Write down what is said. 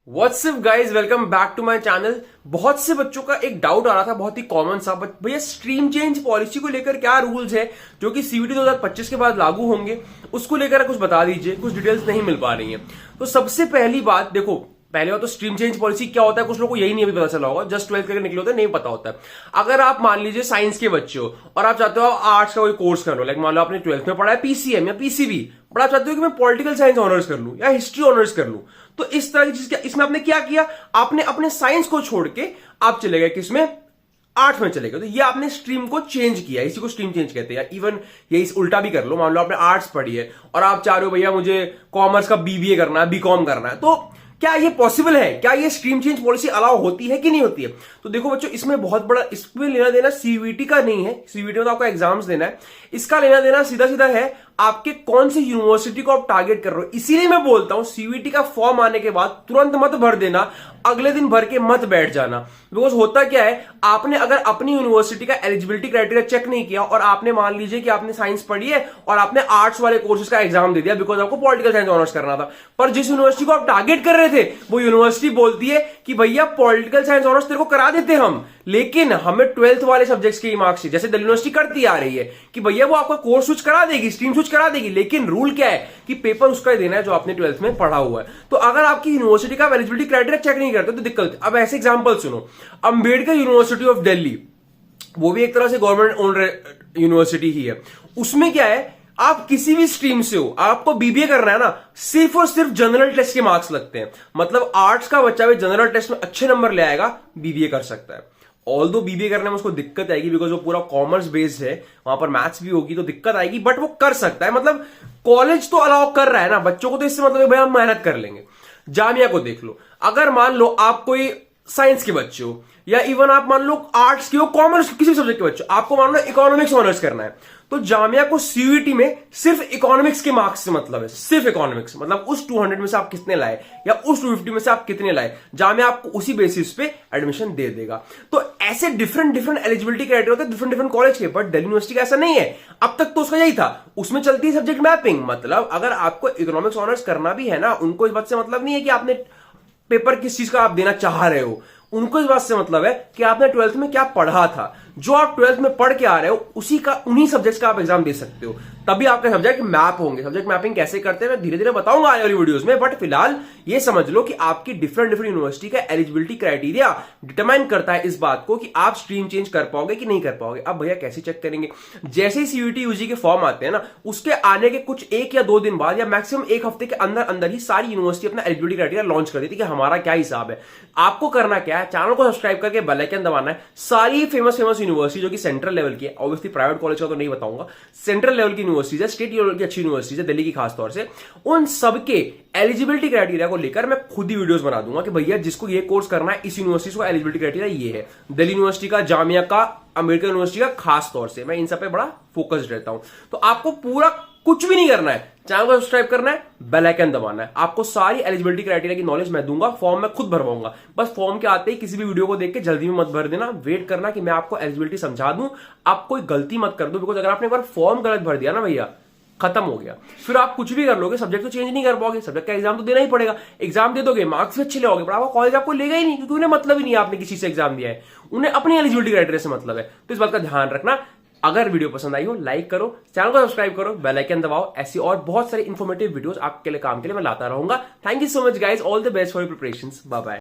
WhatsApp guys, welcome back to my channel. बहुत से बच्चों का एक डाउट आ रहा था, बहुत ही कॉमन सा, बट भैया स्ट्रीम चेंज पॉलिसी को लेकर क्या रूल्स है जो कि सीवीटी 2025 के बाद लागू होंगे, उसको लेकर कुछ बता दीजिए। कुछ डिटेल्स नहीं मिल पा रही हैं। तो सबसे पहली बात देखो, पहले बात तो स्ट्रीम चेंज पॉलिसी क्या होता है कुछ लोगों को यही नहीं अभी पता चला होगा, जस्ट 12th करके निकले होते हैं, नहीं पता होता है। अगर आप मान लीजिए साइंस के बच्चे हो और आप चाहते हो आप आर्ट्स का कोई कोर्स कर लो, लाइक मान लो आपने 12th में पढ़ा है पीसीएम या पीसीबी, बट आप चाहते हो कि मैं पॉलिटिकल साइंस ऑनर्स कर लूं या हिस्ट्री ऑनर्स कर लूं, तो इस तरह की चीज इसमें आपने क्या किया, आपने अपने साइंस को छोड़ के आप चले गए किसमें, आर्ट्स में चले गए। तो ये आपने स्ट्रीम को चेंज किया, इसी को स्ट्रीम चेंज कहते हैं। इवन ये इस उल्टा भी कर लो, मान लो आपने आर्ट्स पढ़ी है और आप चाह रहे हो भैया मुझे कॉमर्स का बीबीए करना है, बीकॉम करना है, तो क्या ये पॉसिबल है? क्या ये स्ट्रीम चेंज पॉलिसी अलाउ होती है कि नहीं होती है? तो देखो बच्चों, इसमें बहुत बड़ा, इसमें लेना देना सीवीटी का नहीं है। सीवीटी में तो आपको एग्जाम्स देना है, इसका लेना देना सीधा सीधा है आपके कौन सी यूनिवर्सिटी को आप टारगेट कर रहे हो। इसीलिए मैं बोलता हूं सीवीटी का फॉर्म आने के बाद तुरंत मत भर देना, अगले दिन भर के मत बैठ जाना। बिकॉज होता क्या है, आपने अगर अपनी यूनिवर्सिटी का एलिजिबिलिटी क्राइटेरिया चेक नहीं किया और आपने मान लीजिए कि आपने साइंस पढ़ी है और आपने आर्ट्स वाले कोर्सेज का एग्जाम दे दिया बिकॉज आपको पॉलिटिकल साइंस ऑनर्स करना था, पर जिस यूनिवर्सिटी को आप टारगेट कर रहे थे वो यूनिवर्सिटी बोलती है कि भैया पॉलिटिकल साइंस ऑनर्स तेरे को करा देते हम, लेकिन हमें 12th वाले सब्जेक्ट्स के मार्क्स जैसे दिल्ली यूनिवर्सिटी करती आ रही है कि भैया वो आपका कोर्स स्विच करा देगी, स्ट्रीम स्विच करा देगी, लेकिन रूल क्या है कि पेपर उसका ही देना है जो आपने 12th में पढ़ा हुआ है। तो अगर आपकी यूनिवर्सिटी का एलिजिबिलिटी क्राइटेरिया चेक नहीं करते तो दिक्कत होती है। अब ऐसे एग्जांपल सुनो, अंबेडकर यूनिवर्सिटी ऑफ दिल्ली, वो भी एक तरह से गवर्नमेंट ओन्ड यूनिवर्सिटी ही है, उसमें क्या है, आप किसी भी स्ट्रीम से हो, आपको बीबीए करना है ना, सिर्फ और सिर्फ जनरल टेस्ट के मार्क्स लगते हैं। मतलब आर्ट्स का बच्चा भी जनरल टेस्ट में अच्छे नंबर ले आएगा, बीबीए कर सकता है। ऑल दो बीबीए करने में उसको दिक्कत आएगी बिकॉज वो पूरा कॉमर्स बेस्ड है, वहां पर मैथ्स भी होगी तो दिक्कत आएगी, बट वो कर सकता है। मतलब कॉलेज तो अलाउ कर रहा है ना बच्चों को, तो इससे मतलब भाई हम मेहनत कर लेंगे। जामिया को देख लो, अगर मान लो आप कोई साइंस के बच्चे हो या इवन आप मान लो आर्ट्स के हो, कॉमर्स किसी सब्जेक्ट के बच्चे हो, आपको मान लो इकोनॉमिक्स ऑनर्स करना है, तो जामिया को सीयूईटी में सिर्फ इकोनॉमिक्स के मार्क्स से मतलब है, सिर्फ इकोनॉमिक्स। मतलब उस 200 में से आप कितने लाए या उस 250 में से आप कितने लाए, जामिया आपको उसी बेसिस पे एडमिशन दे देगा। तो ऐसे डिफरेंट डिफरेंट एलिजिबिलिटी क्राइटेरिया होते हैं डिफरेंट डिफरेंट कॉलेज के, बट दिल्ली यूनिवर्सिटी का ऐसा नहीं है। अब तक तो उसका यही था, उसमें चलती है सब्जेक्ट मैपिंग। मतलब अगर आपको इकोनॉमिक्स ऑनर्स करना भी है ना, उनको इस बात से मतलब नहीं है कि आपने पेपर किस चीज का आप देना चाह रहे हो, उनको इस बात से मतलब है कि आपने 12th में क्या पढ़ा था, जो आप 12th में पढ़ के आ रहे हो उसी का, उन्हीं सब्जेक्ट्स का आप एग्जाम दे सकते हो, तभी आपके सब्जेक्ट मैप होंगे। सब्जेक्ट मैपिंग कैसे करते हैं मैं धीरे धीरे बताऊंगा आने वाली वीडियोस में, बट फिलहाल ये समझ लो कि आपकी डिफरेंट डिफरेंट यूनिवर्सिटी का एलिजिबिलिटी क्राइटेरिया डिटरमाइन करता है इस बात को कि आप स्ट्रीम चेंज कर पाओगे कि नहीं कर पाओगे। अब भैया कैसे चेक करेंगे, जैसे ही सीयूटी यूजी के फॉर्म आते हैं ना, उसके आने के कुछ 1 या 2 दिन बाद या मैक्सिमम 1 हफ्ते के अंदर अंदर ही सारी यूनिवर्सिटी अपना एलिजिबिलिटी क्राइटेरिया लॉन्च कर देती है कि हमारा क्या हिसाब है। आपको करना क्या है, चैनल को सब्सक्राइब करके बेल आइकन दबाना है। सारी फेमस यूनिवर्सिटी जो कि सेंट्रल लेवल की है, ऑब्वियसली प्राइवेट कॉलेज का तो नहीं बताऊंगा, सेंट्रल लेवल की यूनिवर्सिटीज है, स्टेट लेवल की अच्छी यूनिवर्सिटीज है, दिल्ली की खासतौर से, उन सबके एलिजिबिलिटी क्राइटेरिया को लेकर मैं खुद ही वीडियोस बना दूंगा कि भैया जिसको ये कोर्स करना है इस यूनिवर्सिटी का एलिजिबिलिटी क्राइटेरिया ये है, दिल्ली यूनिवर्सिटी का, जामिया का, अमेरिकन यूनिवर्सिटी का, खास तौर से मैं इन सब पे बड़ा फोकस्ड रहता हूं। तो आपको पूरा कुछ भी नहीं करना है, चैनल को सब्सक्राइब करना है, बेल आइकन दबाना है। आपको सारी एलिजिबिलिटी क्राइटेरिया की नॉलेज मैं दूंगा, फॉर्म मैं खुद भरवाऊंगा। बस फॉर्म के आते ही किसी भी वीडियो को देख के जल्दी में मत भर देना, वेट करना कि मैं आपको एलिजिबिलिटी समझा दूं, आप कोई गलती मत कर दो, बिकॉज अगर आपने एक बार फॉर्म गलत भर दिया ना भैया, खत्म हो गया। फिर आप कुछ भी कर लोगे, सब्जेक्ट तो चेंज नहीं कर पाओगे, सब्जेक्ट का एग्जाम तो देना ही पड़ेगा। एग्जाम दे दोगे, मार्क्स भी अच्छे लोगे, पर आपका कॉलेज आपको लेगा ही नहीं, क्योंकि उन्हें मतलब ही नहीं है आपने किसी से एग्जाम दिया है, उन्हें अपनी एलिजिबिलिटी क्राइटेरिया से मतलब है। तो इस बात का ध्यान रखना। अगर वीडियो पसंद आई हो लाइक करो, चैनल को सब्सक्राइब करो, बेल आइकन दबाओ। ऐसी और बहुत सारी इंफॉर्मेटिव वीडियोस आपके लिए काम के लिए मैं लाता रहूंगा। Thank you so much guys, all the best for your preparations, bye bye.